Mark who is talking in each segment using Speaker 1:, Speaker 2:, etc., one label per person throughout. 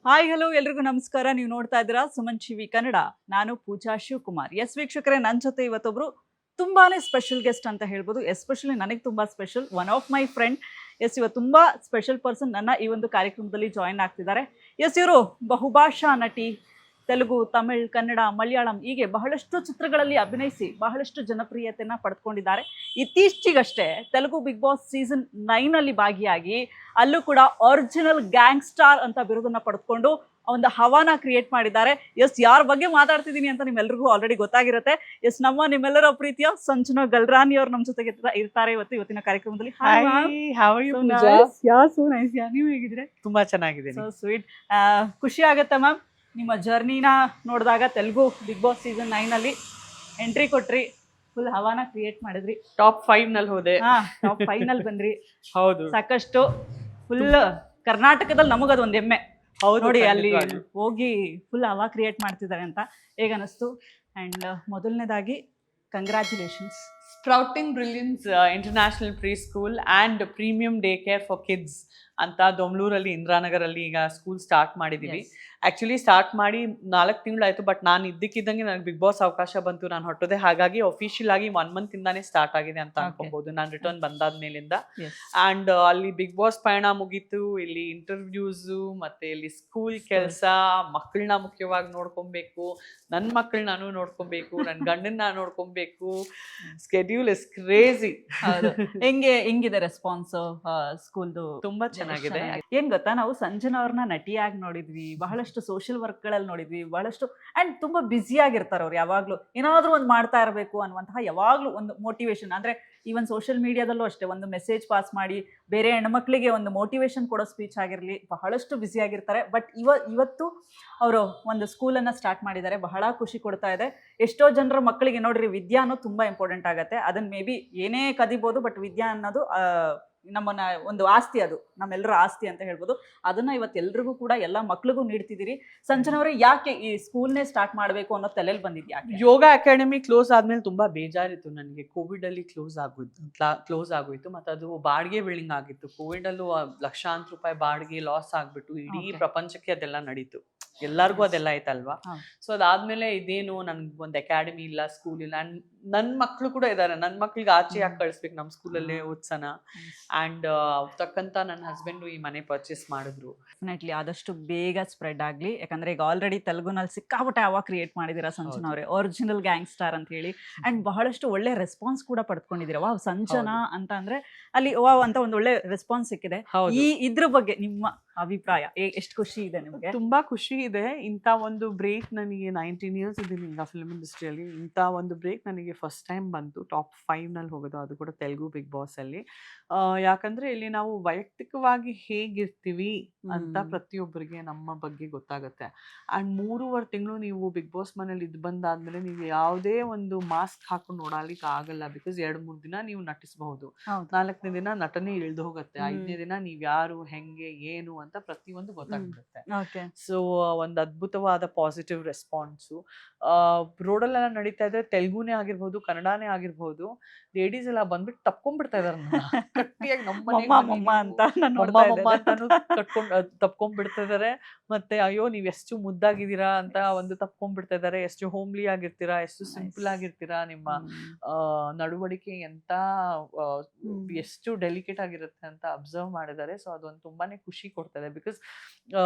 Speaker 1: Hi hello ಎಲ್ರಿಗೂ ನಮಸ್ಕಾರ. ನೀವು ನೋಡ್ತಾ ಇದ್ದೀರಾ ಸುಮನ್ ಟಿವಿ ಕನ್ನಡ. ನಾನು ಪೂಜಾ ಶಿವಕುಮಾರ್. ಎಸ್ ವೀಕ್ಷಕರೇ, ನನ್ನ ಜೊತೆ ಇವತ್ತೊಬ್ರು ತುಂಬಾನೇ ಸ್ಪೆಷಲ್ ಗೆಸ್ಟ್ ಅಂತ ಹೇಳ್ಬೋದು. ಎಸ್ಪೆಷಲಿ ನನಗೆ ತುಂಬಾ special, one of my friend. Yes, ಇವತ್ತು ತುಂಬಾ ಸ್ಪೆಷಲ್ ಪರ್ಸನ್ ನನ್ನ ಈ ಒಂದು ಕಾರ್ಯಕ್ರಮದಲ್ಲಿ ಜಾಯಿನ್ ಆಗ್ತಿದ್ದಾರೆ. ಎಸ್, ಇವರು ಬಹುಭಾಷಾ ನಟಿ. ತೆಲುಗು, ತಮಿಳ್, ಕನ್ನಡ, ಮಲಯಾಳಂ ಹೀಗೆ ಬಹಳಷ್ಟು ಚಿತ್ರಗಳಲ್ಲಿ ಅಭಿನಯಿಸಿ ಬಹಳಷ್ಟು ಜನಪ್ರಿಯತೆಯನ್ನು ಪಡೆದುಕೊಂಡಿದ್ದಾರೆ. ಇತ್ತೀಚೆಗಷ್ಟೇ ತೆಲುಗು ಬಿಗ್ ಬಾಸ್ ಸೀಸನ್ 9 ಅಲ್ಲಿ ಭಾಗಿಯಾಗಿ ಅಲ್ಲೂ ಕೂಡ ಒರಿಜಿನಲ್ ಗ್ಯಾಂಗ್ ಸ್ಟಾರ್ ಅಂತ ಬಿರುದನ್ನು ಪಡೆದುಕೊಂಡು ಒಂದು ಹವಾನ ಕ್ರಿಯೇಟ್ ಮಾಡಿದ್ದಾರೆ. ಎಸ್, ಯಾರ ಬಗ್ಗೆ ಮಾತಾಡ್ತಿದ್ದೀನಿ ಅಂತ ನಿಮ್ಮೆಲ್ರಿಗೂ ಆಲ್ರೆಡಿ ಗೊತ್ತಾಗಿರುತ್ತೆ. ಎಸ್, ನಿಮ್ಮೆಲ್ಲರ ಪ್ರೀತಿಯ ಸಂಜನಾ ಗಲ್ರಾನಿ ಅವರು ನಮ್ಮ ಜೊತೆಗೆ ಇರ್ತಾರೆ ಇವತ್ತಿನ ಕಾರ್ಯಕ್ರಮದಲ್ಲಿ. ನೀವು ಹೇಗಿದ್ರೆ?
Speaker 2: ತುಂಬಾ ಚೆನ್ನಾಗಿದೆ.
Speaker 1: So sweet. ಖುಷಿ ಆಗುತ್ತೆ ಮ್ಯಾಮ್, ನಿಮ್ಮ ಜರ್ನಿನ ನೋಡಿದಾಗ. ತೆಲುಗು ಬಿಗ್ ಬಾಸ್ ಸೀಸನ್ 9 ಅಲ್ಲಿ ಎಂಟ್ರಿ ಕೊಟ್ರಿ, ಫುಲ್ ಹವಾನ ಕ್ರಿಯೇಟ್ ಮಾಡಿದ್ರಿ.
Speaker 2: ಟಾಪ್ 5 ನಲ್ಲಿ ಹೋದೆ.
Speaker 1: ಟಾಪ್ 5 ನಲ್ಲಿ ಬಂದ್ರಿ.
Speaker 2: ಹೌದು,
Speaker 1: ಸಾಕಷ್ಟು ಫುಲ್ ಕರ್ನಾಟಕದಲ್ಲಿ ನಮಗದೊಂದು ಹೆಮ್ಮೆ. ನೋಡಿ, ಅಲ್ಲಿ ಹೋಗಿ ಫುಲ್ ಹವಾ ಕ್ರಿಯೇಟ್ ಮಾಡ್ತಿದ್ದಾರೆ ಅಂತ ಹೇಗನ್ನಿಸ್ತು? ಅಂಡ್ ಮೊದಲನೇದಾಗಿ congratulations.
Speaker 2: Sprouting brilliance international pre school and premium day care for kids ಅಂತ ದೊಮ್ಲೂರಲ್ಲಿ, ಇಂದಿರಾನಗರಲ್ಲಿ ಈಗ ಸ್ಕೂಲ್ ಸ್ಟಾರ್ಟ್ ಮಾಡಿದ್ದೀವಿ. ಆ್ಯಕ್ಚುಲಿ ಸ್ಟಾರ್ಟ್ ಮಾಡಿ 4 ತಿಂಗಳಾಯಿತು, ಬಟ್ ನಾನು ಇದ್ದಕ್ಕಿದ್ದಂಗೆ ನನಗೆ ಬಿಗ್ ಬಾಸ್ ಅವಕಾಶ ಬಂತು, ನಾನು ಹೊರಟೋದೆ. ಹಾಗಾಗಿ ಅಫಿಷಿಯಲ್ ಆಗಿ 1 ಮಂತಿಂದಾನೇ ಸ್ಟಾರ್ಟ್ ಆಗಿದೆ ಅಂತ ಅನ್ಕೋಬಹುದು, ನಾನು ರಿಟರ್ನ್ ಬಂದಾದ ಮೇಲಿಂದ. ಆ್ಯಂಡ್ ಅಲ್ಲಿ ಬಿಗ್ ಬಾಸ್ ಪಯಣ ಮುಗೀತು. ಇಲ್ಲಿ ಇಂಟರ್ವ್ಯೂಸು ಮತ್ತೆ ಇಲ್ಲಿ ಸ್ಕೂಲ್ ಕೆಲಸ, ಮಕ್ಕಳನ್ನ ಮುಖ್ಯವಾಗಿ ನೋಡ್ಕೊಬೇಕು, ನನ್ನ ಮಕ್ಕಳನ್ನ ನಾನು ನೋಡ್ಕೊಬೇಕು, ನನ್ನ ಗಂಡನ್ನ ನಾನು ನೋಡ್ಕೊಬೇಕು. Schedule is crazy.
Speaker 1: ಹೆಂಗಿದೆ ರೆಸ್ಪಾನ್ಸ್ ಸ್ಕೂಲ್ದು?
Speaker 2: ತುಂಬಾ ಚೆನ್ನಾಗಿದೆ.
Speaker 1: ಏನ್ ಗೊತ್ತಾ, ನಾವು ಸಂಜನಾ ಅವ್ರನ್ನ ನಟಿಯಾಗಿ ನೋಡಿದ್ವಿ, ಬಹಳಷ್ಟು ಸೋಷಿಯಲ್ ವರ್ಕ್ ಗಳಲ್ಲಿ ನೋಡಿದ್ವಿ, ಬಹಳಷ್ಟು. ಅಂಡ್ ತುಂಬಾ ಬ್ಯುಸಿ ಆಗಿರ್ತಾರೆ ಅವ್ರು. ಯಾವಾಗ್ಲೂ ಏನಾದ್ರೂ ಒಂದು ಮಾಡ್ತಾ ಇರಬೇಕು ಅನ್ನುವಂತಹ ಯಾವಾಗ್ಲೂ ಒಂದು ಮೋಟಿವೇಶನ್. ಅಂದ್ರೆ ಈವನ್ ಸೋಷಿಯಲ್ ಮೀಡಿಯಾದಲ್ಲೂ ಅಷ್ಟೇ, ಒಂದು ಮೆಸೇಜ್ ಪಾಸ್ ಮಾಡಿ ಬೇರೆ ಹೆಣ್ಮಕ್ಳಿಗೆ ಒಂದು ಮೋಟಿವೇಶನ್ ಕೊಡೋ ಸ್ಪೀಚ್ ಆಗಿರಲಿ, ಬಹಳಷ್ಟು ಬ್ಯುಸಿ ಆಗಿರ್ತಾರೆ. ಬಟ್ ಇವತ್ತು ಅವರು ಒಂದು ಸ್ಕೂಲನ್ನು ಸ್ಟಾರ್ಟ್ ಮಾಡಿದ್ದಾರೆ, ಬಹಳ ಖುಷಿ ಕೊಡ್ತಾ ಇದೆ. ಎಷ್ಟೋ ಜನರ ಮಕ್ಕಳಿಗೆ ನೋಡ್ರಿ, ವಿದ್ಯಾ ಅನ್ನೋದು ತುಂಬ ಇಂಪಾರ್ಟೆಂಟ್ ಆಗುತ್ತೆ. ಅದನ್ನು ಮೇ ಬಿ ಏನೇ ಕದಿಬೋದು, ಬಟ್ ವಿದ್ಯಾ ಅನ್ನೋದು ನಮ್ಮನ್ನ ಒಂದು ಆಸ್ತಿ, ಅದು ನಮ್ಮೆಲ್ಲರ ಆಸ್ತಿ ಅಂತ ಹೇಳ್ಬೋದು. ಅದನ್ನ ಇವತ್ತು ಎಲ್ರಿಗೂ ಕೂಡ ಎಲ್ಲ ಮಕ್ಳಿಗೂ ನೀಡ್ತಿದ್ದೀರಿ. ಸಂಜನವರೇ, ಯಾಕೆ ಈ ಸ್ಕೂಲ್ನೇ ಸ್ಟಾರ್ಟ್ ಮಾಡಬೇಕು ಅನ್ನೋ ತಲೆಯಲ್ಲಿ ಬಂದಿದ್ಯಾ?
Speaker 2: ಯೋಗ ಅಕಾಡೆಮಿ ಕ್ಲೋಸ್ ಆದ್ಮೇಲೆ ತುಂಬಾ ಬೇಜಾರಿತ್ತು ನನಗೆ. ಕೋವಿಡ್ ಅಲ್ಲಿ ಕ್ಲೋಸ್ ಆಗೋಯ್ತು. ಮತ್ತೆ ಅದು ಬಾಡಿಗೆ ಬಿಲ್ಡಿಂಗ್ ಆಗಿತ್ತು. ಕೋವಿಡ್ ಅಲ್ಲೂ ಲಕ್ಷಾಂತರ ರೂಪಾಯಿ ಬಾಡಿಗೆ ಲಾಸ್ ಆಗ್ಬಿಟ್ಟು ಇಡೀ ಪ್ರಪಂಚಕ್ಕೆ ಅದೆಲ್ಲ ನಡೀತು. ಎಲ್ಲರಿಗೂ ಅದೆಲ್ಲ ಆಯ್ತಲ್ವಾ. ಸೊ ಅದಾದ್ಮೇಲೆ ಇದೇನು, ನನ್ಗೆ ಒಂದು ಅಕಾಡೆಮಿ ಇಲ್ಲ, ಸ್ಕೂಲ್ ಇಲ್ಲ. ಅಂಡ್ ನನ್ನ ಮಕ್ಳು ಕೂಡ ಇದ್ದಾರೆ. ನನ್ನ ಮಕ್ಳಿಗೆ ಆಚೆ ಯಾಕೆ ಕಳಿಸ್ಬೇಕು, ನಮ್ಮ ಸ್ಕೂಲಲ್ಲೇ ಓದ್ಸನ. ಅಂಡ್ ತಕ್ಕಂತ ನನ್ನ ಹಸ್ಬೆಂಡು ಈ ಮನೆ ಪರ್ಚೇಸ್ ಮಾಡಿದ್ರು.
Speaker 1: ಡೆಫಿನೆಟ್ಲಿ ಆದಷ್ಟು ಬೇಗ ಸ್ಪ್ರೆಡ್ ಆಗಲಿ. ಯಾಕಂದ್ರೆ ಈಗ ಆಲ್ರೆಡಿ ತೆಲುಗುನಲ್ಲಿ ಸಿಕ್ಕಾಪಟ್ಟೆ ಅವ ಕ್ರಿಯೇಟ್ ಮಾಡಿದ್ದೀರಾ ಸಂಜನಾ ಅವರೇ, ಒರಿಜಿನಲ್ ಗ್ಯಾಂಗ್ ಸ್ಟಾರ್ ಅಂತ ಹೇಳಿ. ಅಂಡ್ ಬಹಳಷ್ಟು ಒಳ್ಳೆ ರೆಸ್ಪಾನ್ಸ್ ಕೂಡ ಪಡ್ಕೊಂಡಿದ್ದೀರಾ. ವಾವ್, ಸಂಜನಾ ಅಂತ ಅಂದ್ರೆ ಅಲ್ಲಿ ವಾವ್ ಅಂತ ಒಂದು ಒಳ್ಳೆ ರೆಸ್ಪಾನ್ಸ್ ಸಿಕ್ಕಿದೆ. ಇದ್ರ ಬಗ್ಗೆ ನಿಮ್ಮ ಅಭಿಪ್ರಾಯ? ಎಷ್ಟು ಖುಷಿ ಇದೆ ನಿಮಗೆ?
Speaker 2: ತುಂಬಾ ಖುಷಿ ಇದೆ. ಇಂಥ ಒಂದು ಬ್ರೇಕ್ ನನಗೆ 19 ಇಯರ್ಸ್ ಇದ್ದೀನಿ ಈಗ ಫಿಲ್ಮ್ ಇಂಡಸ್ಟ್ರಿಯಲ್ಲಿ. ಇಂಥ ಒಂದು ಬ್ರೇಕ್ ನನಗೆ ಫಸ್ಟ್ ಟೈಮ್ ಬಂತು, ಟಾಪ್ 5 ನಲ್ಲಿ ಹೋಗೋದು, ಅದು ಕೂಡ ತೆಲುಗು ಬಿಗ್ ಬಾಸ್ ಅಲ್ಲಿ. ಯಾಕಂದ್ರೆ ಇಲ್ಲಿ ನಾವು ವೈಯಕ್ತಿಕವಾಗಿ ಹೇಗಿರ್ತೀವಿ ಅಂತ ಪ್ರತಿಯೊಬ್ಬರಿಗೆ ನಮ್ಮ ಬಗ್ಗೆ ಗೊತ್ತಾಗುತ್ತೆ. ಅಂಡ್ 3.5 ತಿಂಗಳು ನೀವು ಬಿಗ್ ಬಾಸ್ ಮನೇಲಿ ಇದು ಬಂದಾದ್ಮೇಲೆ ನೀವು ಯಾವುದೇ ಒಂದು ಮಾಸ್ಕ್ ಹಾಕೊಂಡು ನೋಡಲಿಕ್ಕೆ ಆಗಲ್ಲ. ಬಿಕಾಸ್ 2-3 ದಿನ ನೀವು ನಟಿಸಬಹುದು, 4ನೇ ದಿನ ನಟನೆ ಇಳಿದು ಹೋಗುತ್ತೆ, 5ನೇ ದಿನ ನೀವ್ ಯಾರು, ಹೆಂಗೆ, ಏನು ಅಂತ ಪ್ರತಿಯೊಂದು ಗೊತ್ತಾಗ್ಬಿಡುತ್ತೆ. ಸೊ ಒಂದು ಅದ್ಭುತವಾದ ಪಾಸಿಟಿವ್ ರೆಸ್ಪಾನ್ಸು. ರೋಡಲ್ಲೆಲ್ಲ ನಡೀತಾ ಇದ್ರೆ, ತೆಲುಗುನೇ ಆಗಿರ್ಬೋದು, ಕನ್ನಡನೇ ಆಗಿರ್ಬೋದು, ಲೇಡೀಸ್ ಎಲ್ಲ ಬಂದ್ಬಿಟ್ಟು ತಪ್ಕೊಂಡ್ಬಿಡ್ತಾ ಇದಾರೆ. ಗಟ್ಟಿಯಾಗಿ ತಪ್ಕೊಂಡ್ಬಿಡ್ತಾ ಇದಾರೆ. ಮತ್ತೆ ಅಯ್ಯೋ ನೀವ್ ಎಷ್ಟು ಮುದ್ದಾಗಿದ್ದೀರಾ ಅಂತ ಒಂದು ತಪ್ಕೊಂಡ್ಬಿಡ್ತಾ ಇದಾರೆ. ಎಷ್ಟು ಹೋಮ್ಲಿ ಆಗಿರ್ತೀರಾ, ಎಷ್ಟು ಸಿಂಪಲ್ ಆಗಿರ್ತೀರಾ, ನಿಮ್ಮ ನಡವಳಿಕೆ ಎಂತ ಎಷ್ಟು ಡೆಲಿಕೇಟ್ ಆಗಿರುತ್ತೆ ಅಂತ ಅಬ್ಸರ್ವ್ ಮಾಡಿದ್ದಾರೆ. ಸೊ ಅದೊಂದು ತುಂಬಾನೇ ಖುಷಿ ಕೊಡ್ತದೆ. ಬಿಕಾಸ್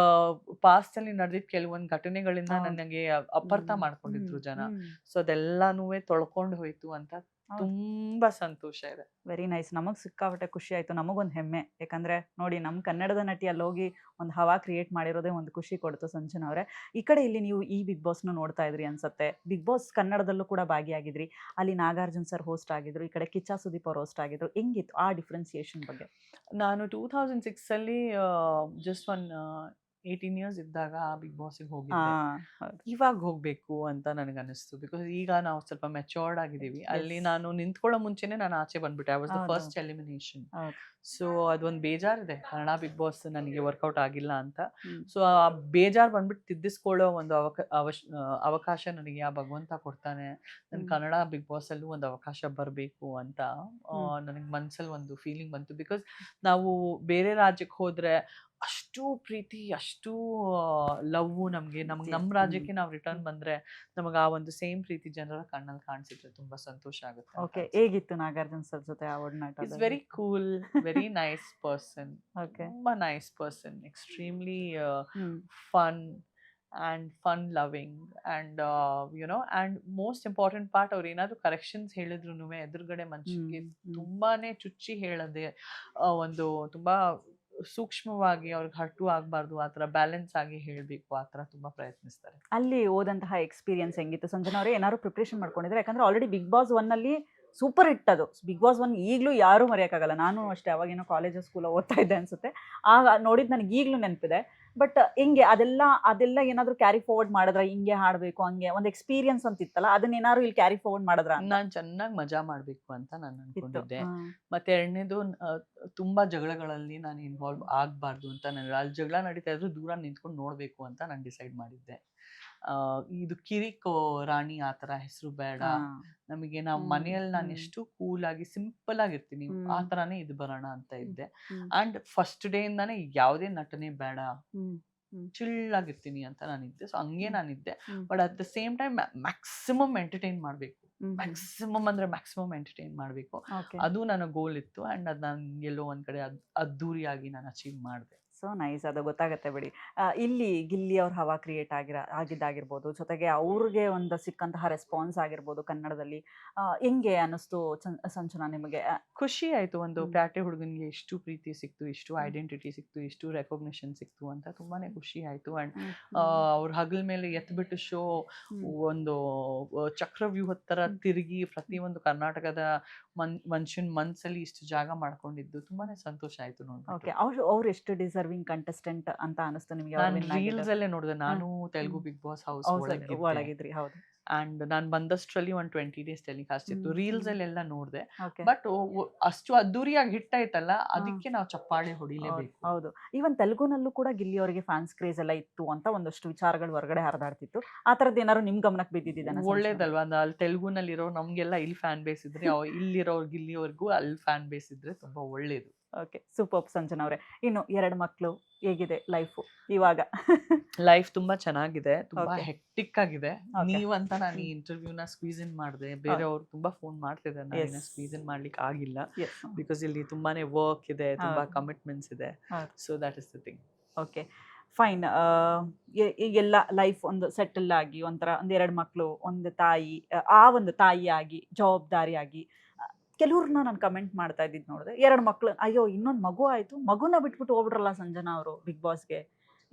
Speaker 2: ಪಾಸ್ಟ್ ಅಲ್ಲಿ ನಡೆದಿದ್ದ ಕೆಲವೊಂದು ಘಟನೆಗಳಿಂದ ನನಗೆ ಅಪಾರ್ಥ ಮಾಡ್ಕೊಂಡಿದ್ರು ಜನ. ಸೊ ಅದೆಲ್ಲಾನು ತೊಳ್ಕೊಂಡು ಹೋಯ್ತು ಅಂತ ತುಂಬಾ ಸಂತೋಷ ಇದೆ.
Speaker 1: Very nice. ನಮಗ್ ಸಿಕ್ಕಾಪಟ್ಟೆ ಖುಷಿ ಆಯ್ತು, ನಮಗೊಂದು ಹೆಮ್ಮೆ. ಯಾಕಂದ್ರೆ ನೋಡಿ, ನಮ್ಮ ಕನ್ನಡದ ನಟಿ ಅಲ್ಲಿ ಹೋಗಿ ಒಂದು ಹವಾ ಕ್ರಿಯೇಟ್ ಮಾಡಿರೋದೇ ಒಂದು ಖುಷಿ ಕೊಡ್ತು. ಸಂಜನಾ ಅವರೇ, ಈ ಕಡೆ ಇಲ್ಲಿ ನೀವು ಈ ಬಿಗ್ ಬಾಸ್ನು ನೋಡ್ತಾ ಇದ್ರಿ ಅನ್ಸತ್ತೆ. ಬಿಗ್ ಬಾಸ್ ಕನ್ನಡದಲ್ಲೂ ಕೂಡ ಭಾಗಿಯಾಗಿದ್ರಿ. ಅಲ್ಲಿ ನಾಗಾರ್ಜುನ್ ಸರ್ ಹೋಸ್ಟ್ ಆಗಿದ್ರು, ಈ ಕಡೆ ಕಿಚ್ಚ ಸುದೀಪ್ ಅವ್ರು ಹೋಸ್ಟ್ ಆಗಿದ್ರು. ಹೆಂಗಿತ್ತು ಆ ಡಿಫ್ರೆನ್ಸಿಯೇಷನ್ ಬಗ್ಗೆ?
Speaker 2: ನಾನು 2006 ಅಲ್ಲಿ ಜಸ್ಟ್ 18 ಇಯರ್ಸ್ ಇದ್ದಾಗ ಬಿಗ್ ಬಾಸ್ಗೆ ಹೋಗಿದ್ದೆ. ಇವಾಗ ಹೋಗ್ಬೇಕು ಅಂತ ನನಗೆ ಅನಿಸ್ತು. ಬಿಕಾಸ್ ಈಗ ನಾವು ಸ್ವಲ್ಪ ಮೆಚೋರ್ಡ್ ಆಗಿದ್ದೀವಿ. ಅಲ್ಲಿ ನಾನು ನಿಂತ್ಕೊಳ್ಳೋ ಮುಂಚೆನೆ ನಾನು ಆಚೆ ಬಂದ್ಬಿಟ್ಟೆ. I was the first elimination. So ಅದೊಂದು ಬೇಜಾರಿದೆ, ಕನ್ನಡ ಬಿಗ್ ಬಾಸ್ ನನಗೆ ವರ್ಕೌಟ್ ಆಗಿಲ್ಲ ಅಂತ. ಸೊ ಆ ಬೇಜಾರು ಬಂದ್ಬಿಟ್ಟು ತಿದ್ದಿಸ್ಕೊಳ್ಳೋ ಒಂದು ಅವಕಾಶ ನನಗೆ ಆ ಭಗವಂತ ಕೊಡ್ತಾನೆ. ನನ್ನ ಕನ್ನಡ ಬಿಗ್ ಬಾಸ್ ಅಲ್ಲೂ ಒಂದು ಅವಕಾಶ ಬರಬೇಕು ಅಂತ ನನಗೆ ಮನ್ಸಲ್ಲಿ ಒಂದು ಫೀಲಿಂಗ್ ಬಂತು. ಬಿಕಾಸ್ ನಾವು ಬೇರೆ ರಾಜ್ಯಕ್ಕೆ ಹೋದ್ರೆ ಅಷ್ಟು ಪ್ರೀತಿ, ಅಷ್ಟು ಲವ್ವು ನಮ್ಗೆ
Speaker 1: ಪ್ರೀತಿ.
Speaker 2: ನಮ್ಮ ರಾಜ್ಯಕ್ಕೆ ನಾವು ರಿಟರ್ನ್ ಬಂದ್ರೆ ನಮಗೆ ಆ ಒಂದು ಸೇಮ್ ಪ್ರೀತಿ ಜನರ ಕಣ್ಣಲ್ಲಿ ಕಾಣಿಸಿದ್ರೆ ತುಂಬಾ ಸಂತೋಷ ಆಗುತ್ತೆ ಅಂತ
Speaker 1: ಓಕೆ,
Speaker 2: ಅನ್ಸುತ್ತೆ.
Speaker 1: ಹೇಗಿತ್ತು ನಾಗಾರ್ಜುನ ಸರ್ ಜೊತೆ ಆ ಒಡನಾಟ?
Speaker 2: Is very cool, very nice person,
Speaker 1: okay.
Speaker 2: ತುಂಬಾ nice person, extremely
Speaker 1: hmm.
Speaker 2: Fun and fun loving and and most important part ಅವ್ರು ಏನಾದ್ರು ಕರೆಕ್ಷನ್ಸ್ ಹೇಳಿದ್ರು ಎದುರುಗಡೆ ಮನುಷ್ಯಕ್ಕೆ ತುಂಬಾನೇ ಚುಚ್ಚಿ ಹೇಳದೆ ಒಂದು ತುಂಬಾ ಸೂಕ್ಷ್ಮವಾಗಿ ಅವ್ರಿಗೆ ಹರ್ಟು ಆಗ್ಬಾರ್ದು, ಆ ಥರ ಬ್ಯಾಲೆನ್ಸ್ ಆಗಿ ಹೇಳಬೇಕು, ಆ ಥರ ತುಂಬಾ ಪ್ರಯತ್ನಿಸ್ತಾರೆ.
Speaker 1: ಅಲ್ಲಿ ಓದಂತಹ ಎಕ್ಸ್ಪೀರಿಯನ್ಸ್ ಹೆಂಗಿತ್ತು ಸಂಜನಾ ಅವರೇ? ಏನಾದ್ರು ಪ್ರಿಪ್ರೇಷನ್ ಮಾಡ್ಕೊಂಡಿದ್ರೆ? ಯಾಕಂದ್ರೆ ಆಲ್ರೆಡಿ ಬಿಗ್ ಬಾಸ್ 1 ಅಲ್ಲಿ ಸೂಪರ್ ಹಿಟ್ ಅದು. ಬಿಗ್ ಬಾಸ್ 1 ಈಗಲೂ ಯಾರೂ ಮರೆಯೋಕ್ಕಾಗಲ್ಲ. ನಾನು ಅಷ್ಟೇ ಅವಾಗೇನೋ ಕಾಲೇಜು ಸ್ಕೂಲ ಓದ್ತಾ ಇದ್ದೆ ಅನ್ಸುತ್ತೆ. ಆಗ ನೋಡಿದ್ ನನಗೆ ಈಗಲೂ ನೆನಪಿದೆ. ಬಟ್ ಹಿಂಗೆ ಅದೆಲ್ಲ ಏನಾದ್ರು ಕ್ಯಾರಿ ಫಾರ್ವರ್ಡ್ ಮಾಡಿದ್ರ? ಹಿಂಗೆ ಹಾಡಬೇಕು ಹಂಗೆ ಒಂದು ಎಕ್ಸ್ಪೀರಿಯನ್ಸ್ ಅಂತ ಇತ್ತಲ್ಲ, ಅದನ್ನೇನಾದ್ರು ಇಲ್ಲಿ ಕ್ಯಾರಿ ಫಾರ್ವರ್ಡ್ ಮಾಡಿದ್ರ?
Speaker 2: ನಾನು ಚೆನ್ನಾಗಿ ಮಜಾ ಮಾಡ್ಬೇಕು ಅಂತ ನಾನು
Speaker 1: ಇತ್ತು.
Speaker 2: ಅನ್ಕೊಂಡಿದ್ದೆ. ಮತ್ತೆ ಎರಡನೇದು ತುಂಬಾ ಜಗಳಗಳಲ್ಲಿ ನಾನು ಇನ್ವಾಲ್ವ್ ಆಗ್ಬಾರ್ದು ಅಂತ ನಾನು, ಅಲ್ಲಿ ಜಗಳ ನಡೀತಾ ಇದ್ರು ದೂರ ನಿಂತ್ಕೊಂಡು ನೋಡ್ಬೇಕು ಅಂತ ನಾನು ಡಿಸೈಡ್ ಮಾಡಿದ್ದೆ. ಇದು ಕಿರಿಕ್ ರಾಣಿ ಆ ಥರ ಹೆಸರು ಬೇಡ ನಮಗೆ, ನಾವು ಮನೆಯಲ್ಲಿ ನಾನು ಎಷ್ಟು ಕೂಲ್ ಆಗಿ ಸಿಂಪಲ್ ಆಗಿರ್ತೀನಿ ಆ ಥರನೇ ಇದು ಬರೋಣ ಅಂತ ಇದ್ದೆ. ಅಂಡ್ ಫಸ್ಟ್ ಡೇ ಇಂದಾನೆ ಯಾವುದೇ ನಟನೆ ಬೇಡ, ಚಿಲ್ ಆಗಿರ್ತೀನಿ ಅಂತ ನಾನಿದ್ದೆ. ಸೊ ಹಂಗೆ ನಾನಿದ್ದೆ. But at the same time maximum entertain ಮಾಡಬೇಕು, ಮ್ಯಾಕ್ಸಿಮಮ್ ಅಂದ್ರೆ ಮ್ಯಾಕ್ಸಿಮಮ್ ಎಂಟರ್ಟೈನ್ ಮಾಡಬೇಕು, ಅದು ನನ್ನ ಗೋಲ್ ಇತ್ತು. ಅಂಡ್ ಅದು ನಾನು ಎಲ್ಲೋ ಒಂದ್ ಕಡೆ ಅದ್ದೂರಿಯಾಗಿ ನಾನು ಅಚೀವ್ ಮಾಡಿದೆ.
Speaker 1: ಸೊ ನೈಸ್, ಅದು ಗೊತ್ತಾಗತ್ತೆ ಬಿಡಿ. ಇಲ್ಲಿ ಗಿಲ್ಲಿ ಅವ್ರ ಹವಾ ಕ್ರಿಯೇಟ್ ಆಗಿದ್ದಾಗಿರ್ಬೋದು, ಜೊತೆಗೆ ಅವ್ರಿಗೆ ಒಂದು ಸಿಕ್ಕಂತಹ ರೆಸ್ಪಾನ್ಸ್ ಆಗಿರ್ಬೋದು ಕನ್ನಡದಲ್ಲಿ, ಹೆಂಗೆ ಅನ್ನಿಸ್ತು ಸಂಚನಾ ನಿಮಗೆ?
Speaker 2: ಖುಷಿ ಆಯ್ತು. ಒಂದು ಪ್ಯಾಟೆ ಹುಡುಗನಿಗೆ ಇಷ್ಟು ಪ್ರೀತಿ ಸಿಕ್ತು, ಇಷ್ಟು ಐಡೆಂಟಿಟಿ ಸಿಕ್ತು, ಇಷ್ಟು ರೆಕಾಗ್ನಿಷನ್ ಸಿಕ್ತು ಅಂತ ತುಂಬಾನೇ ಖುಷಿ ಆಯ್ತು. ಅಂಡ್ ಅವ್ರ ಹಗಲ್ ಮೇಲೆ ಎತ್ಬಿಟ್ಟು ಶೋ ಒಂದು ಚಕ್ರವ್ಯೂಹದ ತರ ತಿರುಗಿ ಪ್ರತಿಯೊಂದು ಕರ್ನಾಟಕದ ಮನುಷ್ಯನ್ ಮನ್ಸಲ್ಲಿ ಇಷ್ಟು ಜಾಗ ಮಾಡ್ಕೊಂಡಿದ್ದು ತುಂಬಾನೇ ಸಂತೋಷ ಆಯ್ತು ನೋಡಿ.
Speaker 1: ಓಕೆ, ಅವ್ರು ಎಷ್ಟು ಡಿಸರ್ವಿಂಗ್ ಕಂಟೆಸ್ಟೆಂಟ್ ಅಂತ ಅನಿಸ್ತು ನಿಮಗೆ?
Speaker 2: ನಾನು ರೀಲ್ಸ್ ಅಲ್ಲೇ ನೋಡಿದೆ. ನಾನು ತೆಲುಗು ಬಿಗ್ ಬಾಸ್ ಹೌಸ್
Speaker 1: ಒಳಗಿದ್ರಿ? ಹೌದು.
Speaker 2: ಅಂಡ್ ನಾನು ಬಂದಷ್ಟರಲ್ಲಿ ಒಂದು 20 days ಟೆಲಿಕಾಸ್ಟ್ ಇತ್ತು. ರೀಲ್ಸ್ ಅಲ್ಲೆಲ್ಲ ನೋಡಿದೆ. ಬಟ್ ಅಷ್ಟು ಅದ್ದೂರಿಯಾಗಿ ಹಿಟ್ ಆಯ್ತಲ್ಲ, ಅದಕ್ಕೆ ನಾವು ಚಪ್ಪಾಳೆ ಹೊಡಿಲೇಬೇಕು.
Speaker 1: ಹೌದು. ಈವನ್ ತೆಲುಗುನಲ್ಲೂ ಕೂಡ ಗಿಲ್ಲಿ ಅವರಿಗೆ ಫ್ಯಾನ್ಸ್ ಕ್ರೇಜ್ ಎಲ್ಲ ಇತ್ತು ಅಂತ ಒಂದಷ್ಟು ವಿಚಾರಗಳು ಹೊರಗಡೆ ಹರಿದಾಡ್ತಿತ್ತು. ಆ ತರದ್ ಏನಾದ್ರು ನಿಮ್ ಗಮನಕ್ಕೆ ಬಿದ್ದಿದ್ದ?
Speaker 2: ಒಳ್ಳೇದಲ್ವಾ, ಅಲ್ಲಿ ತೆಲುಗುನಲ್ಲಿ ಇರೋ ನಮ್ಗೆಲ್ಲ ಇಲ್ಲಿ ಫ್ಯಾನ್ ಬೇಸ್ ಇದ್ರೆ, ಇಲ್ಲಿರೋ ಗಿಲ್ಲಿವರೆಗೂ ಅಲ್ಲಿ ಫ್ಯಾನ್ ಬೇಸ್ ಇದ್ರೆ ತುಂಬಾ ಒಳ್ಳೇದು.
Speaker 1: ಓಕೆ, ಸೂಪರ್ ಸಂಜನಾ ಅವರೇ. ಇನ್ನು 2 ಮಕ್ಕಳು, ಹೇಗಿದೆ ಲೈಫು ಇವಾಗ?
Speaker 2: ಲೈಫ್ ತುಂಬಾ ಚೆನ್ನಾಗಿದೆ, ತುಂಬಾ ಹೆಕ್ಟಿಕ್ ಆಗಿದೆ. ನೀವಂತ ನಾನು ಈ ಇಂಟರ್ವ್ಯೂನ ಸ್ಕ್ವೀಸ್ ಇನ್ ಮಾಡಿದೆ. ಬೇರೆಯವ್ರು ತುಂಬಾ ಫೋನ್ ಮಾಡ್ತಿದ್ದಾರೆ, ನಾನು ಸ್ಕ್ವೀಸ್ ಇನ್ ಮಾಡ್ಲಿಕ್ಕೆ ಆಗಿಲ್ಲ. ಬಿಕಾಸ್ ಇಲ್ಲಿ ತುಂಬಾನೇ ವರ್ಕ್ ಇದೆ, ತುಂಬಾ ಕಮಿಟ್ಮೆಂಟ್ಸ್ ಇದೆ. So that is the thing. Okay,
Speaker 1: fine. ಎಲ್ಲ ಲೈಫ್ ಒಂದು ಸೆಟಲ್ ಆಗಿ ಒಂಥರ 2 ಮಕ್ಕಳು, ಒಂದು ತಾಯಿ, ಆ ಒಂದು ತಾಯಿಯಾಗಿ ಜವಾಬ್ದಾರಿಯಾಗಿ, ಕೆಲವ್ರನ್ನ ನಾನು ಕಮೆಂಟ್ ಮಾಡ್ತಾ ಇದ್ದಿದ್ದು ನೋಡಿದೆ, 2 ಮಕ್ಳು, ಅಯ್ಯೋ ಇನ್ನೊಂದು ಮಗು ಆಯ್ತು, ಮಗುನ ಬಿಟ್ಬಿಟ್ಟು ಹೋಗ್ಬಿಟ್ರಲ್ಲ ಸಂಜನಾ ಅವರು ಬಿಗ್ ಬಾಸ್ಗೆ,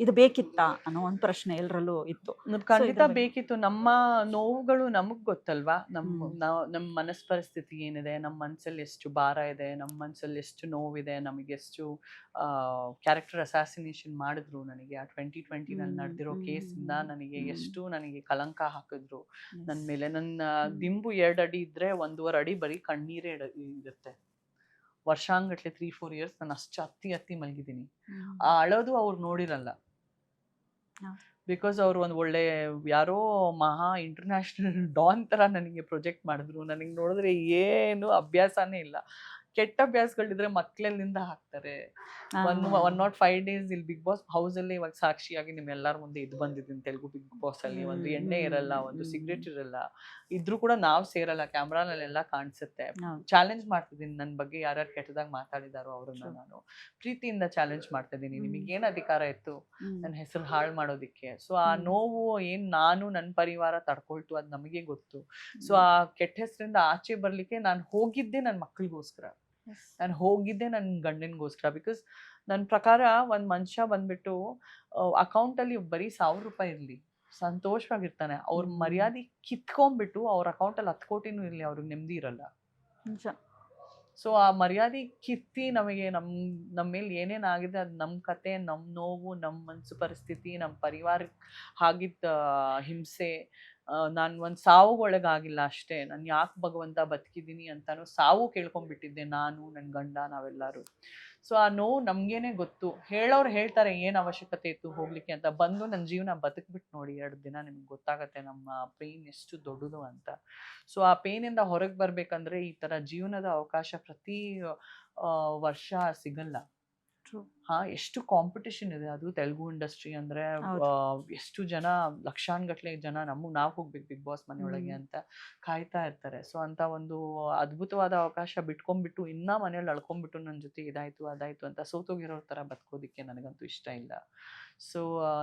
Speaker 1: ಇದು ಬೇಕಿತ್ತಾ ಅನ್ನೋ ಒಂದು ಪ್ರಶ್ನೆ ಎಲ್ಲರಲ್ಲೂ ಇತ್ತು.
Speaker 2: ಖಂಡಿತ ಬೇಕಿತ್ತು. ನಮ್ಮ ನೋವುಗಳು ನಮಗ್ ಗೊತ್ತಲ್ವಾ, ನಮ್ಮ ಮನಸ್ ಪರಿಸ್ಥಿತಿ ಏನಿದೆ, ನಮ್ಮ ಮನ್ಸಲ್ಲಿ ಎಷ್ಟು ಭಾರ ಇದೆ, ನಮ್ಮ ಮನ್ಸಲ್ಲಿ ಎಷ್ಟು ನೋವಿದೆ, ನಮಗೆ ಎಷ್ಟು ಕ್ಯಾರೆಕ್ಟರ್ ಅಸಾಸಿನೇಷನ್ ಮಾಡಿದ್ರು ನನಗೆ ಆ 2020 ನಲ್ಲಿ ನಡೆದಿರೋ ಕೇಸಿಂದ ನನಗೆ ಕಲಂಕ ಹಾಕಿದ್ರು ನನ್ನ ಮೇಲೆ. ನನ್ನ ದಿಂಬು 2 ಅಡಿ ಇದ್ರೆ 1.5 ಅಡಿ ಬರೀ ಕಣ್ಣೀರೇ ಇರುತ್ತೆ. ವರ್ಷಾಂಗಟ್ಲೆ 3-4 years ನಾನು ಅಷ್ಟು ಹತ್ತಿ ಮಲಗಿದ್ದೀನಿ. ಆ ಅಳೋದು ಅವ್ರು ನೋಡಿರಲ್ಲ. ಬಿಕಾಸ್ ಅವ್ರು ಒಂದು ಒಳ್ಳೆ ಯಾರೋ ಮಹಾ ಇಂಟರ್ನ್ಯಾಷನಲ್ ಡಾನ್ ತರ ನನಗೆ ಪ್ರೊಜೆಕ್ಟ್ ಮಾಡಿದ್ರು. ನನಗೆ ನೋಡಿದ್ರೆ ಏನು ಅಭ್ಯಾಸನೇ ಇಲ್ಲ. ಕೆಟ್ಟ ಅಭ್ಯಾಸಗಳಿದ್ರೆ ಮಕ್ಕಳಲ್ಲಿಂದ ಹಾಕ್ತಾರೆ. 105 days ಇಲ್ಲಿ ಬಿಗ್ ಬಾಸ್ ಹೌಸ್ ಅಲ್ಲಿ ಇವಾಗ ಸಾಕ್ಷಿಯಾಗಿ ನಿಮ್ಮೆಲ್ಲರ ಮುಂದೆ ಇದು ಬಂದಿದ್ದೀನಿ. ತೆಲುಗು ಬಿಗ್ ಬಾಸ್ ಅಲ್ಲಿ ಒಂದು ಎಣ್ಣೆ ಇರಲ್ಲ, ಒಂದು ಸಿಗರೇಟ್ ಇರಲ್ಲ, ಇದ್ರೂ ಕೂಡ ನಾವು ಸೇರಲ್ಲ, ಕ್ಯಾಮ್ರಾನಲ್ಲೆಲ್ಲ ಕಾಣಿಸುತ್ತೆ. ಚಾಲೆಂಜ್ ಮಾಡ್ತಿದ್ದೀನಿ, ನನ್ನ ಬಗ್ಗೆ ಯಾರ್ಯಾರು ಕೆಟ್ಟದಾಗ ಮಾತಾಡಿದಾರೋ ಅವ್ರನ್ನ ನಾನು ಪ್ರೀತಿಯಿಂದ ಚಾಲೆಂಜ್ ಮಾಡ್ತಾ ಇದ್ದೀನಿ. ನಿಮಗೆ ಏನ್ ಅಧಿಕಾರ ಇತ್ತು ನನ್ನ ಹೆಸರು ಹಾಳು ಮಾಡೋದಿಕ್ಕೆ? ಸೊ ಆ ನೋವು ಏನ್ ನಾನು ನನ್ನ ಪರಿವಾರ ತಡ್ಕೊಳ್ತು ಅದು ನಮಗೆ ಗೊತ್ತು. ಸೊ ಆ ಕೆಟ್ಟ ಹೆಸರಿಂದ ಆಚೆ ಬರ್ಲಿಕ್ಕೆ ನಾನು ಹೋಗಿದ್ದೆ ನನ್ನ ಮಕ್ಕಳಿಗೋಸ್ಕರ, ನಾನು ಹೋಗಿದ್ದೆ ನನ್ನ ಗಂಡನಿಗೋಸ್ಕರ. ಬಿಕಾಸ್ ನನ್ನ ಪ್ರಕಾರ ಒಂದು ಮನುಷ್ಯ ಬಂದ್ಬಿಟ್ಟು ಅಕೌಂಟ್ ಅಲ್ಲಿ ಬರೀ 1000 ರೂಪಾಯಿ ಇರ್ಲಿ, ಸಂತೋಷವಾಗಿರ್ತಾನೆ. ಅವ್ರ ಮರ್ಯಾದೆ ಕಿತ್ಕೊಂಡ್ಬಿಟ್ಟು ಅವ್ರ ಅಕೌಂಟ್ ಅಲ್ಲಿ 10 ಕೋಟಿನೂ ಇರ್ಲಿ, ಅವ್ರಿಗೆ ನೆಮ್ಮದಿ ಇರಲ್ಲ. ಸೊ ಆ ಮರ್ಯಾದೆ ಕಿತ್ತಿ ನಮಗೆ ನಮ್ಮ ಮೇಲೆ ಏನೇನಾಗಿದೆ ಅದು ನಮ್ಮ ಕತೆ, ನಮ್ಮ ನೋವು, ನಮ್ಮ ಮನಸ್ಸು ಪರಿಸ್ಥಿತಿ, ನಮ್ಮ ಪರಿವಾರಕ್ಕೆ ಆಗಿದ್ದ ಹಿಂಸೆ. ನಾನು ಒಂದು ಸಾವುಗೊಳಗಾಗಿಲ್ಲ ಅಷ್ಟೇ. ನಾನು ಯಾಕೆ ಭಗವಂತ ಬದುಕಿದ್ದೀನಿ ಅಂತಾನು ಸಾವು ಕೇಳ್ಕೊಂಡ್ಬಿಟ್ಟಿದ್ದೆ ನಾನು, ನನ್ನ ಗಂಡ, ನಾವೆಲ್ಲರೂ. ಸೊ ಆ ನೋವು ನಮ್ಗೇನೆ ಗೊತ್ತು. ಹೇಳೋರು ಹೇಳ್ತಾರೆ ಏನು ಅವಶ್ಯಕತೆ ಇತ್ತು ಹೋಗ್ಲಿಕ್ಕೆ ಅಂತ. ಬಂದು ನನ್ನ ಜೀವನ ಬದುಕ್ಬಿಟ್ಟು ನೋಡಿ 2 ದಿನ, ನಿಮ್ಗೆ ಗೊತ್ತಾಗತ್ತೆ ನಮ್ಮ ಪೇನ್ ಎಷ್ಟು ದೊಡ್ಡದು ಅಂತ. ಸೊ ಆ ಪೇನಿಂದ ಹೊರಗೆ ಬರ್ಬೇಕಂದ್ರೆ ಈ ತರ ಜೀವನದ ಅವಕಾಶ ಪ್ರತಿ ವರ್ಷ ಸಿಗಲ್ಲ. ಎಷ್ಟು ಕಾಂಪಿಟಿಷನ್ ಇದೆ ಅದು ತೆಲುಗು ಇಂಡಸ್ಟ್ರಿ ಅಂದ್ರೆ.
Speaker 1: ಹೌದು.
Speaker 2: ಎಷ್ಟು ಜನ ಲಕ್ಷಾನ್ಗಟ್ಲೆ ಜನ ನಾವು ಹೋಗ್ಬೇಕು ಬಿಗ್ ಬಾಸ್ ಮನೆಯೊಳಗೆ ಅಂತ ಕಾಯ್ತಾ ಇರ್ತಾರೆ. ಸೊ ಅಂತ ಒಂದು ಅದ್ಭುತವಾದ ಅವಕಾಶ ಬಿಟ್ಕೊಂಡ್ಬಿಟ್ಟು ಇನ್ನ ಮನೆಯಲ್ಲಿ ಅಳ್ಕೊಂಡ್ಬಿಟ್ಟು ನನ್ನ ಜೊತೆ ಇದಾಯ್ತು ಅದಾಯ್ತು ಅಂತ ಸೋತೋಗಿರೋ ತರ ಬದುಕೋದಿಕ್ಕೆ ನನಗಂತೂ ಇಷ್ಟ ಇಲ್ಲ. ಸೊ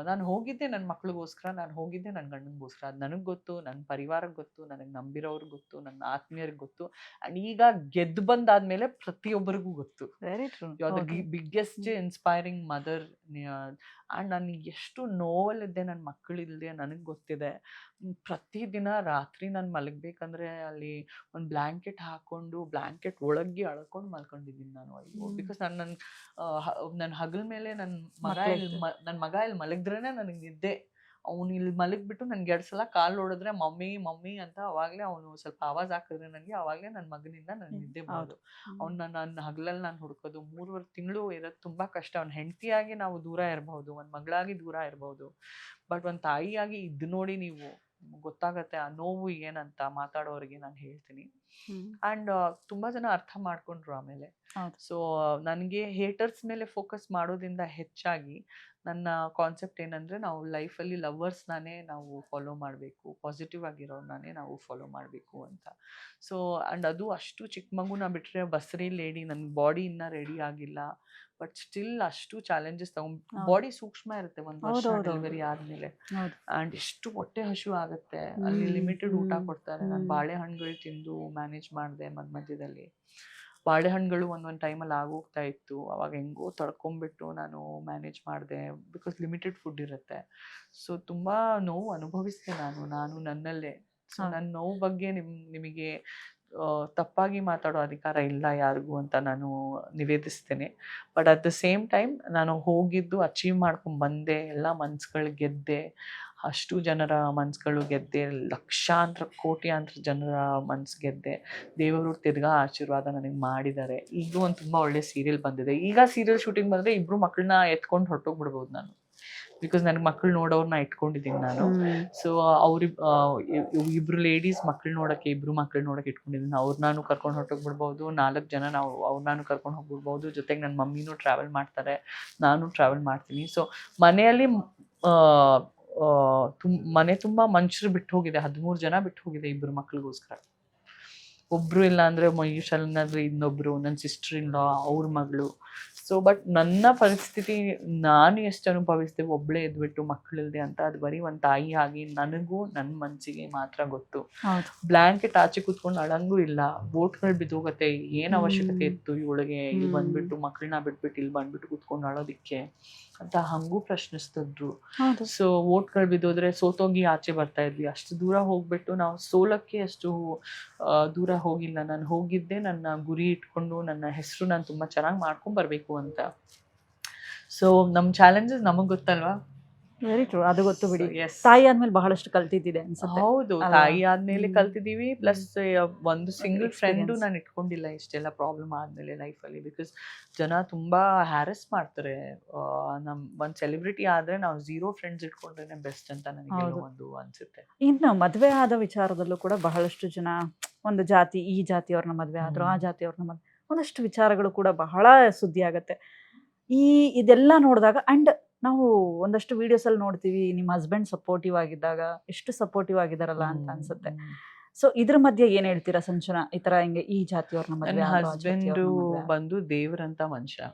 Speaker 2: ನಾನು ಹೋಗಿದ್ದೆ ನನ್ನ ಮಕ್ಳಿಗೋಸ್ಕರ, ನಾನು ಹೋಗಿದ್ದೆ ನನ್ನ ಗಂಡನಿಗೋಸ್ಕರ. ಅದು ನನಗೆ ಗೊತ್ತು, ನನ್ನ ಪರಿವಾರಕ್ಕೆ ಗೊತ್ತು, ನನಗೆ ನಂಬಿರೋರ್ಗೆ ಗೊತ್ತು, ನನ್ನ ಆತ್ಮೀಯರಿಗೆ ಗೊತ್ತು. ಅಂಡ್ ಈಗ ಗೆದ್ದು ಬಂದಾದ್ಮೇಲೆ ಪ್ರತಿಯೊಬ್ಬರಿಗೂ ಗೊತ್ತು.
Speaker 1: Very true.
Speaker 2: You are the biggest inspiring mother. And ನಾನು ಎಷ್ಟು ನೋವಲ್ಲಿದ್ದೆ ನನ್ನ ಮಕ್ಕಳಿಲ್ಲದೆ ನನಗೆ ಗೊತ್ತಿದೆ. ಪ್ರತಿದಿನ ರಾತ್ರಿ ನಾನು ಮಲಗಬೇಕಂದ್ರೆ ಅಲ್ಲಿ ಒಂದು ಬ್ಲ್ಯಾಂಕೆಟ್ ಹಾಕೊಂಡು ಬ್ಲ್ಯಾಂಕೆಟ್ ಒಳಗೆ ಅಳ್ಕೊಂಡು ಮಲ್ಕೊಂಡಿದ್ದೀನಿ ನಾನು. ಅಯ್ಯೋ, ಬಿಕಾಸ್ ನನ್ನ ಹಗಲ್ ಮೇಲೆ ನನ್ನ ಮಗ ಇಲ್ಲಿ ಮಲಗಿದ್ರೇನೆ ನನಗೆ ನಿದ್ದೆ. ಅವ್ನು ಇಲ್ಲಿ ಮಲಗ್ಬಿಟ್ಟು ನನ್ಗೆ 2 ಸಲ ಕಾಲು ಹೊಡೆದ್ರೆ ಮಮ್ಮಿ ಮಮ್ಮಿ ಅಂತ ಅವಾಗಲೇ ಅವನು ಸ್ವಲ್ಪ ಆವಾಜ್ ಹಾಕಿದ್ರೆ ನನಗೆ ಅವಾಗಲೇ ನನ್ನ ಮಗನಿಂದ ನನಗೆ ನಿದ್ದೆ ಬರೋದು. ಅವ್ನ ನನ್ನ ಹಗಲಲ್ಲಿ ನಾನು ಹುಡ್ಕೋದು 3 ತಿಂಗಳು ಇರೋದು ತುಂಬಾ ಕಷ್ಟ. ಅವ್ನ ಹೆಂಡತಿಯಾಗಿ ನಾವು ದೂರ ಇರಬಹುದು, ಒಂದು ಮಗಳಾಗಿ ದೂರ ಇರಬಹುದು, ಬಟ್ ಒಂದು ತಾಯಿಯಾಗಿ ಇದು ನೋಡಿ ನೀವು ಗೊತ್ತಾಗತ್ತೆ ಆ ನೋವು ಏನಂತ ಮಾತಾಡೋರಿಗೆ ನಾನು ಹೇಳ್ತೀನಿ. ಅಂಡ್ ತುಂಬಾ ಜನ ಅರ್ಥ ಮಾಡ್ಕೊಂಡ್ರು ಆಮೇಲೆ. ಸೊ ನನಗೆ ಹೇಟರ್ಸ್ ಮೇಲೆ ಫೋಕಸ್ ಮಾಡೋದ್ರಿಂದ ಹೆಚ್ಚಾಗಿ ನನ್ನ ಕಾನ್ಸೆಪ್ಟ್ ಏನಂದ್ರೆ ನಾವು ಲೈಫಲ್ಲಿ ಲವರ್ಸ್ನೇ ನಾವು ಫಾಲೋ ಮಾಡಬೇಕು, ಪಾಸಿಟಿವ್ ಆಗಿರೋರ್ನೇ ನಾವು ಫಾಲೋ ಮಾಡಬೇಕು ಅಂತ. ಸೊ ಅಂಡ್ ಅದು ಅಷ್ಟು ಚಿಕ್ಕ ಮಗುನ ಬಿಟ್ರೆ ಬಸ್ರಿ ಲೇಡಿ, ನನ್ನ ಬಾಡಿ ಇನ್ನ ರೆಡಿ ಆಗಿಲ್ಲ, ಬಟ್ ಸ್ಟಿಲ್ ಅಷ್ಟು ಚಾಲೆಂಜಸ್ ಬಾಡಿ ಸೂಕ್ಷ್ಮ ಇರುತ್ತೆ ಒಂದು ವರ್ಷ ಡೆಲಿವರಿ ಆದ್ಮೇಲೆ. ಅಂಡ್ ಎಷ್ಟು ಹೊಟ್ಟೆ ಹಶು ಆಗುತ್ತೆ. ಅಲ್ಲಿ ಲಿಮಿಟೆಡ್ ಊಟ ಕೊಡ್ತಾರೆ. ನಾನು ಬಾಳೆಹಣ್ಣುಗಳು ತಿಂದು ಮ್ಯಾನೇಜ್ ಮಾಡಿದೆ. ಮಧ್ಯದಲ್ಲಿ ಬಾಳೆಹಣ್ಣುಗಳು ಒಂದೊಂದು ಟೈಮಲ್ಲಿ ಆಗೋಗ್ತಾ ಇತ್ತು. ಅವಾಗ ಹೆಂಗೋ ತಡ್ಕೊಂಡ್ಬಿಟ್ಟು ನಾನು ಮ್ಯಾನೇಜ್ ಮಾಡಿದೆ, ಬಿಕಾಸ್ ಲಿಮಿಟೆಡ್ ಫುಡ್ ಇರುತ್ತೆ. ಸೊ ತುಂಬಾ ನೋವು ಅನುಭವಿಸಿದೆ ನಾನು ನನ್ನಲ್ಲೇ. ಸೊ ನನ್ನ ನೋವು ಬಗ್ಗೆ ನಿಮಗೆ ತಪ್ಪಾಗಿ ಮಾತಾಡೋ ಅಧಿಕಾರ ಇಲ್ಲ ಯಾರಿಗೂ ಅಂತ ನಾನು ನಿವೇದಿಸ್ತೇನೆ. But at the same time ನಾನು ಹೋಗಿದ್ದು ಅಚೀವ್ ಮಾಡ್ಕೊಂಡು ಬಂದೆ, ಎಲ್ಲ ಮನ್ಸುಗಳು ಗೆದ್ದೆ, ಅಷ್ಟು ಜನರ ಮನ್ಸುಗಳು ಗೆದ್ದೆ, ಲಕ್ಷಾಂತರ ಕೋಟ್ಯಾಂತರ ಜನರ ಮನ್ಸು ಗೆದ್ದೆ. ದೇವರು ತಿರ್ಗಾ ಆಶೀರ್ವಾದ ನನಗೆ ಮಾಡಿದ್ದಾರೆ. ಈಗಲೂ ಒಂದು ತುಂಬ ಒಳ್ಳೆ ಸೀರಿಯಲ್ ಬಂದಿದೆ. ಈಗ ಸೀರಿಯಲ್ ಶೂಟಿಂಗ್ ಬಂದರೆ ಇಬ್ಬರು ಮಕ್ಕಳನ್ನ ಎತ್ಕೊಂಡು ಹೊರಟೋಗ್ಬಿಡ್ಬೋದು ನಾನು, ಬಿಕಾಸ್ ನನಗೆ ಮಕ್ಕಳು ನೋಡೋರ್ನ ಇಟ್ಕೊಂಡಿದ್ದೀನಿ ನಾನು. ಸೊ ಇಬ್ರು ಲೇಡೀಸ್ ಮಕ್ಕಳು ನೋಡೋಕ್ಕೆ, ಇಬ್ರು ಮಕ್ಕಳು ನೋಡೋಕೆ ಇಟ್ಕೊಂಡಿದ್ದೀನಿ. ನಾನು ಕರ್ಕೊಂಡು ಹೊರಟೋಗ್ಬಿಡ್ಬೋದು. 4 ಜನ ನಾನು ಕರ್ಕೊಂಡು ಹೋಗ್ಬಿಡ್ಬೋದು. ಜೊತೆಗೆ ನನ್ನ ಮಮ್ಮಿನೂ ಟ್ರಾವೆಲ್ ಮಾಡ್ತಾರೆ, ನಾನು ಟ್ರಾವೆಲ್ ಮಾಡ್ತೀನಿ. ಸೊ ಮನೆಯಲ್ಲಿ ಮನೆ ತುಂಬಾ ಮನುಷ್ಯರು ಬಿಟ್ಟು ಹೋಗಿದೆ. 13 ಜನ ಬಿಟ್ಟು ಹೋಗಿದೆ ಇಬ್ಬರು ಮಕ್ಳಿಗೋಸ್ಕರ. ಒಬ್ರು ಇಲ್ಲ ಅಂದ್ರೆ ಮಯೂಷಲ್ನಾದ್ರೆ ಇನ್ನೊಬ್ರು, ನನ್ನ ಸಿಸ್ಟರ್ ಇನ್ ಲಾ, ಅವ್ರ ಮಗಳು. ಸೊ ಬಟ್ ನನ್ನ ಪರಿಸ್ಥಿತಿ ನಾನು ಎಷ್ಟು ಅನುಭವಿಸ್ತೇವೆ ಒಬ್ಳೆ ಎದ್ಬಿಟ್ಟು ಮಕ್ಕಳಿಲ್ದೆ ಅಂತ, ಅದು ಬರೀ ಒಂದು ತಾಯಿ ಆಗಿ ನನಗೂ ನನ್ನ ಮನ್ಸಿಗೆ ಮಾತ್ರ ಗೊತ್ತು. ಬ್ಲ್ಯಾಂಕೆಟ್ ಆಚೆ ಕೂತ್ಕೊಂಡು ಅಳಂಗೂ ಇಲ್ಲ. ಬೋಟ್ಗಳು ಬಿದ್ದೋಗತ್ತೆ. ಏನ್ ಅವಶ್ಯಕತೆ ಇತ್ತು ಇವಳಿಗೆ ಇಲ್ಲಿ ಬಂದ್ಬಿಟ್ಟು ಮಕ್ಕಳನ್ನ ಬಿಟ್ಬಿಟ್ಟು ಇಲ್ಲಿ ಬಂದ್ಬಿಟ್ಟು ಕೂತ್ಕೊಂಡು ಅಳೋದಿಕ್ಕೆ ಅಂತ ಹಂಗೂ ಪ್ರಶ್ನಿಸ್ತಿದ್ರು. ಸೊ ಓಟ್ಗಳು ಬಿದ್ದೋದ್ರೆ ಸೋತೋಗಿ ಆಚೆ ಬರ್ತಾ ಇದ್ವಿ. ಅಷ್ಟು ದೂರ ಹೋಗ್ಬಿಟ್ಟು ನಾವು ಸೋಲಕ್ಕೆ ಅಷ್ಟು ದೂರ ಹೋಗಿಲ್ಲ. ನಾನು ಹೋಗಿದ್ದೆ ನನ್ನ ಗುರಿ ಇಟ್ಕೊಂಡು, ನನ್ನ ಹೆಸರು ನಾನು ತುಂಬಾ ಚೆನ್ನಾಗಿ ಮಾಡ್ಕೊಂಡ್ ಬರ್ಬೇಕು ಅಂತ. ಸೊ ನಮ್ ಚಾಲೆಂಜಸ್ ನಮಗ್ ಗೊತ್ತಲ್ವಾ.
Speaker 1: ವೆರಿ ಟ್ರೂ, ಅದು ಗೊತ್ತು ಬಿಡಿ. ತಾಯಿ ಆದ್ಮೇಲೆ ಬಹಳಷ್ಟು ಕಲ್ತಿದ್ದಿದೆ ಅನ್ಸುತ್ತೆ.
Speaker 2: ಹೌದು, ತಾಯಿ ಆದ್ಮೇಲೆ ಕಲ್ತಿದೀವಿ. ಪ್ಲಸ್ ಒಂದು ಸಿಂಗಲ್ ಫ್ರೆಂಡು ನಾನು ಇಟ್ಕೊಂಡಿಲ್ಲ ಇಷ್ಟೆಲ್ಲ ಪ್ರಾಬ್ಲಮ್ ಆದ್ಮೇಲೆ ಲೈಫಲ್ಲಿ. ಬಿಕಾಸ್ ಜನ ತುಂಬಾ ಹ್ಯಾರಸ್ ಮಾಡ್ತಾರೆ. ಒಂದ್ ಸೆಲೆಬ್ರಿಟಿ ಆದ್ರೆ ನಾವು 0 ಫ್ರೆಂಡ್ಸ್ ಇಟ್ಕೊಂಡ್ರೆ ಬೆಸ್ಟ್ ಅಂತ ನನಗೆ ಒಂದು ಅನ್ಸುತ್ತೆ.
Speaker 1: ಇನ್ನು ಮದ್ವೆ ಆದ ವಿಚಾರದಲ್ಲೂ ಕೂಡ ಬಹಳಷ್ಟು ಜನ ಒಂದು ಜಾತಿ, ಈ ಜಾತಿಯವ್ರನ್ನ ಮದ್ವೆ ಆದ್ರು, ಆ ಜಾತಿಯವ್ರನ್ನ ಮದ್ವೆ, ಒಂದಷ್ಟು ವಿಚಾರಗಳು ಕೂಡ ಬಹಳ ಸುದ್ದಿ ಆಗತ್ತೆ. ಇದೆಲ್ಲ ನೋಡಿದಾಗ ಅಂಡ್ ನಾವು ಒಂದಷ್ಟು ವಿಡಿಯೋಸ್ ಅಲ್ಲಿ ನೋಡ್ತೀವಿ, ನಿಮ್ಮ ಹಸ್ಬೆಂಡ್ ಸಪೋರ್ಟಿವ್ ಆಗಿದ್ದಾಗ ಎಷ್ಟು ಸಪೋರ್ಟಿವ್ ಆಗಿದಾರಲ್ಲ ಅಂತ ಅನ್ಸುತ್ತೆ. ಸೊ ಇದ್ರ ಮಧ್ಯೆ ಏನ್ ಹೇಳ್ತೀರಾ ಸಂಚನಾ, ಈ ತರ ಹಿಂಗೆ ಈ ಜಾತಿಯವ್ರನ್ನ ಮದ್ವೆ?
Speaker 2: ನನ್ನ ಹಸ್ಬೆಂಡ್ ಬಂದು ದೇವ್ರಂತ ಮನುಷ್ಯ.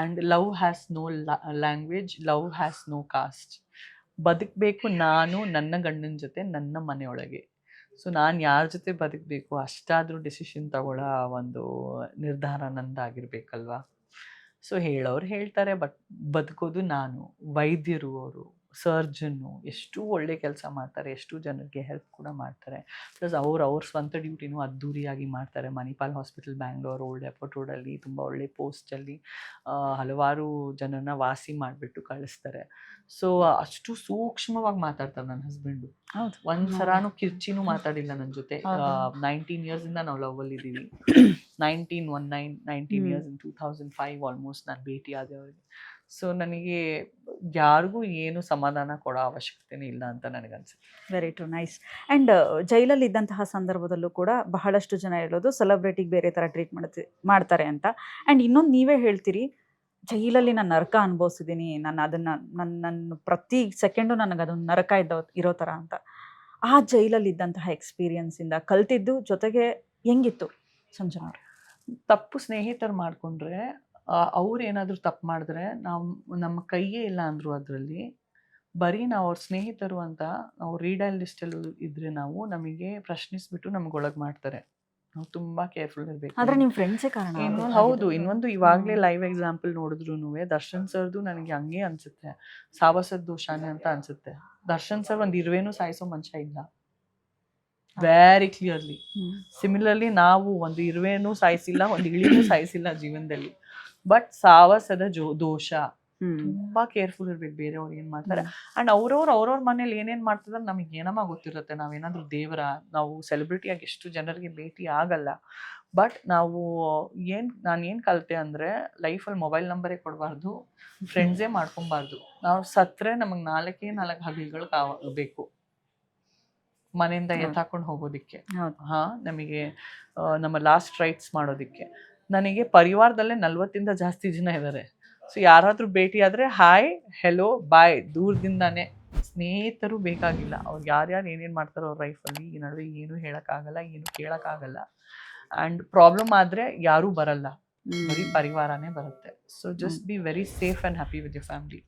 Speaker 2: And love has no language, love has no caste. ಬದುಕಬೇಕು ನಾನು ನನ್ನ ಗಂಡನ ಜೊತೆ ನನ್ನ ಮನೆಯೊಳಗೆ. ಸೊ ನಾನು ಯಾರ ಜೊತೆ ಬದುಕಬೇಕು ಅಷ್ಟಾದ್ರೂ ಡಿಸಿಷನ್ ತಗೊಳ್ಳೋ ಒಂದು ನಿರ್ಧಾರ ನಂದಾಗಿರ್ಬೇಕಲ್ವಾ. ಸೊ ಹೇಳೋರು ಹೇಳ್ತಾರೆ, ಬಟ್ ಬದುಕೋದು ನಾನು. ವೈದ್ಯರು ಅವರು, ಸರ್ಜನ್ನು, ಎಷ್ಟು ಒಳ್ಳೆ ಕೆಲಸ ಮಾಡ್ತಾರೆ, ಎಷ್ಟು ಜನರಿಗೆ ಹೆಲ್ಪ್ ಕೂಡ ಮಾಡ್ತಾರೆ. ಪ್ಲಸ್ ಅವ್ರ ಸ್ವಂತ ಡ್ಯೂಟಿನೂ ಅದ್ದೂರಿಯಾಗಿ ಮಾಡ್ತಾರೆ. Manipal hospital, Bangalore, old airport ರೋಡಲ್ಲಿ ತುಂಬ ಒಳ್ಳೆ ಪೋಸ್ಟಲ್ಲಿ ಹಲವಾರು ಜನನ ವಾಸಿ ಮಾಡಿಬಿಟ್ಟು ಕಳಿಸ್ತಾರೆ. ಸೊ ಅಷ್ಟು ಸೂಕ್ಷ್ಮವಾಗಿ ಮಾತಾಡ್ತಾರೆ ನನ್ನ ಹಸ್ಬೆಂಡು. ಒಂದ್ಸರಾನು ಕಿರ್ಚಿನೂ ಮಾತಾಡಿಲ್ಲ ನನ್ನ ಜೊತೆ. 19 years ಇಂದ ನಾವು ಲವ್ ಅಲ್ಲಿ ಇದ್ದೀವಿ. 19 years in 2005 ಆಲ್ಮೋಸ್ಟ್ ನಾನು ಭೇಟಿ ಆದೆ ಅವ್ರಿಗೆ. ಸೊ ನನಗೆ ಯಾರಿಗೂ ಏನು ಸಮಾಧಾನ ಕೊಡೋ ಅವಶ್ಯಕತೆನೇ ಇಲ್ಲ ಅಂತ ನನಗನ್ಸುತ್ತೆ.
Speaker 1: Very true, nice. ಆ್ಯಂಡ್ ಜೈಲಲ್ಲಿ ಇದ್ದಂತಹ ಸಂದರ್ಭದಲ್ಲೂ ಕೂಡ ಬಹಳಷ್ಟು ಜನ ಹೇಳೋದು ಸೆಲೆಬ್ರಿಟಿಗೆ ಬೇರೆ ಥರ ಟ್ರೀಟ್ ಮಾಡ್ತಾರೆ ಅಂತ. ಆ್ಯಂಡ್ ಇನ್ನೊಂದು ನೀವೇ ಹೇಳ್ತೀರಿ, ಜೈಲಲ್ಲಿ ನಾನು ನರಕ ಅನುಭವಿಸಿದ್ದೀನಿ, ನಾನು ಅದನ್ನು ನನ್ನ ಪ್ರತಿ ಸೆಕೆಂಡು ನನಗೆ ಅದೊಂದು ನರಕ ಇರೋ ಥರ ಅಂತ. ಆ ಜೈಲಲ್ಲಿ ಇದ್ದಂತಹ ಎಕ್ಸ್ಪೀರಿಯನ್ಸಿಂದ ಕಲ್ತಿದ್ದು ಜೊತೆಗೆ ಹೆಂಗಿತ್ತು ಸಂಜನಾ ಅವ್ರೆ?
Speaker 2: ತಪ್ಪು ಸ್ನೇಹಿತರು ಮಾಡ್ಕೊಂಡ್ರೆ ಅವ್ರು ಏನಾದರೂ ತಪ್ಪು ಮಾಡಿದ್ರೆ ನಮ್ಮ ಕೈಯೇ ಇಲ್ಲ ಅಂದರು ಅದರಲ್ಲಿ, ಬರೀ ನಾವು ಅವ್ರ ಸ್ನೇಹಿತರು ಅಂತ ನಾವು ರೀಡಲ್ ಲಿಸ್ಟಲ್ಲಿ ಇದ್ರೆ ನಮಗೆ ಪ್ರಶ್ನಿಸ್ಬಿಟ್ಟು ನಮ್ಗೆ ಒಳಗೆ ಮಾಡ್ತಾರೆ. ನಾವು ತುಂಬಾ ಕೇರ್ಫುಲ್ ಇರಬೇಕು.
Speaker 1: ಆದ್ರೆ ನಿಮ್ಮ ಫ್ರೆಂಡ್ಸೇ ಕಾರಣ.
Speaker 2: ಹೌದು, ಇನ್ನೊಂದು ಇವಾಗಲೇ ಲೈವ್ ಎಕ್ಸಾಂಪಲ್ ನೋಡಿದ್ರು ದರ್ಶನ್ ಸರ್ದು ನನಗೆ ಹಂಗೆ ಅನ್ಸುತ್ತೆ, ಸಾವಸದ ದೋಷಾನೆ ಅಂತ ಅನ್ಸುತ್ತೆ. ದರ್ಶನ್ ಸರ್ ಒಂದು ಇರುವೆನೂ ಸಾಯಿಸೋ ಮನುಷ್ಯ ಇಲ್ಲ, ವೆರಿ ಕ್ಲಿಯರ್ಲಿ. ಸಿಮಿಲರ್ಲಿ ನಾವು ಒಂದು ಇರುವೆನೂ ಸಾಯಿಸಿಲ್ಲ, ಒಂದು ಇಳಿನೂ ಸಾಯಿಸಿಲ್ಲ ಜೀವನದಲ್ಲಿ. ಬಟ್ ಸಾವಸದ ದೋಷ, ತುಂಬಾ ಕೇರ್ಫುಲ್ ಇರ್ಬೇಕು ಬೇರೆಯವ್ರು ಏನ್ ಮಾಡ್ತಾರೆ. ಅಂಡ್ ಅವ್ರವ್ರ ಮನೇಲಿ ಏನೇನ್ ಮಾಡ್ತಿದಾರೆ ನಮಗೆ ಏನಮ್ಮ ಗೊತ್ತಿರುತ್ತೆ. ನಾವೇನಾದ್ರೂ ದೇವರ, ನಾವು ಸೆಲೆಬ್ರಿಟಿಯಾಗಿ ಎಷ್ಟು ಜನರಿಗೆ ಭೇಟಿ ಆಗಲ್ಲ. ಬಟ್ ನಾನು ಏನ್ ಕಲಿತೆ ಅಂದ್ರೆ, ಲೈಫಲ್ಲಿ ಮೊಬೈಲ್ ನಂಬರೇ ಕೊಡಬಾರ್ದು, ಫ್ರೆಂಡ್ಸೇ ಮಾಡ್ಕೊಬಾರ್ದು. ನಾವು ಸತ್ರೆ ನಮಗೆ 4 ಹಗಲ್ಗಳು ಬೇಕು ಮನೆಯಿಂದ ಎತ್ತಾಕೊಂಡು ಹೋಗೋದಿಕ್ಕೆ, ನಮಗೆ ನಮ್ಮ ಲಾಸ್ಟ್ ರೈಟ್ಸ್ ಮಾಡೋದಿಕ್ಕೆ. ನನಗೆ ಪರಿವಾರದಲ್ಲೇ 40ಇಂದ ಜಾಸ್ತಿ ಜನ ಇದ್ದಾರೆ. ಸೊ ಯಾರಾದ್ರೂ ಭೇಟಿ ಆದ್ರೆ ಹಾಯ್, ಹೆಲೋ, ಬಾಯ್, ದೂರದಿಂದಾನೆ. ಸ್ನೇಹಿತರು ಬೇಕಾಗಿಲ್ಲ. ಅವ್ರು ಯಾರ್ಯಾರು ಏನೇನು ಮಾಡ್ತಾರೋ ಅವ್ರ ಲೈಫಲ್ಲಿ, ಈ ನಡುವೆ ಏನು ಹೇಳೋಕ್ಕಾಗಲ್ಲ, ಏನು ಕೇಳೋಕ್ಕಾಗಲ್ಲ. ಆ್ಯಂಡ್ ಪ್ರಾಬ್ಲಮ್ ಆದರೆ ಯಾರೂ ಬರಲ್ಲ, ಬರೀ ಪರಿವಾರನೇ ಬರುತ್ತೆ. So just be very safe and happy with your family.